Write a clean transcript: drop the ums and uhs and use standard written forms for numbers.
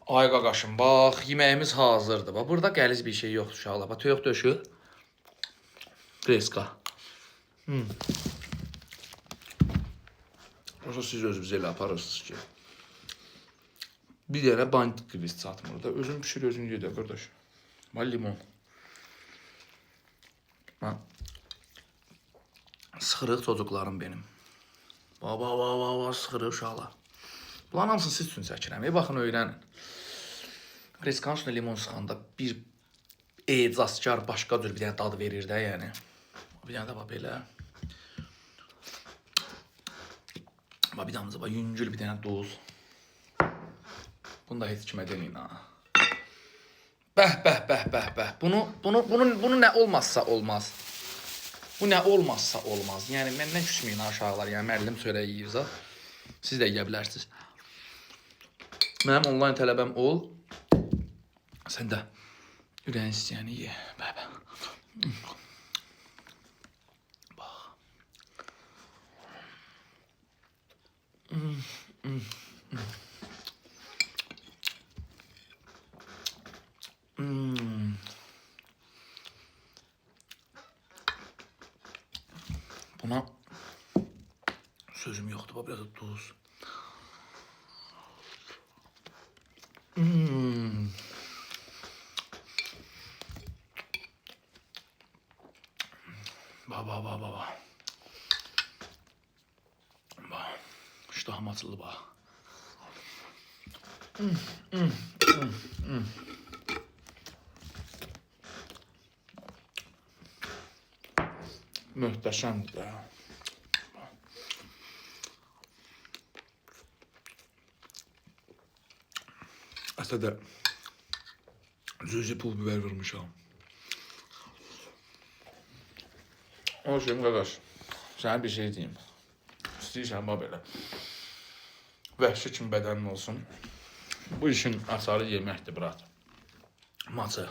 Ay qaqaşım, bax, yeməyimiz hazırdır. Bax, burada qəliz bir şey yoxdur uşaqlar. Bax, toyuq döşü. Kreska. Olsa siz özünüz elə aparırsınız ki. Bir dənə bandit kvist satmır da. Özün pişir, özün yedir, qardaş. Bax, limon. Bax. Sıxırıq çocuklarım benim. Bax, sıxırıq uşaqlar. Bunların hamısını siz üçün çəkirəm. Baxın, öyrənin. Kreskanın üstündə limon sıxanda bir ecazkar başqa cür bir dənə dadı verir də, yəni. Bir dənə də bax belə. Bax, bir damcı bax, yüngül bir dənə duz. Bunu da heç kimə deməyin, ha. Bəh. Bunu nə olmazsa olmaz. Bu nə olmazsa olmaz. Yəni, məndən küsməyin aşağılar. Yəni, müəllim çörək yiyirsə, siz də yiyə bilərsiniz. Mənim onlayn tələbəm ol. Sən də ürəyin istəyəni ye. Bəh. Bax. Buna sözüm yoxdur. Bax, biraz da tuz. Bax. Bax. İştahım açıldı, bax. Möhtəşəmdir də. Əsə də cüzi pul biber vurmuşam. O şeyim qardaş, sənə bir şey deyim. İstəyirsən bax belə. Vəhşi kimi bədənin olsun. Bu işin əsarı yeməkdir, brat. Maçı.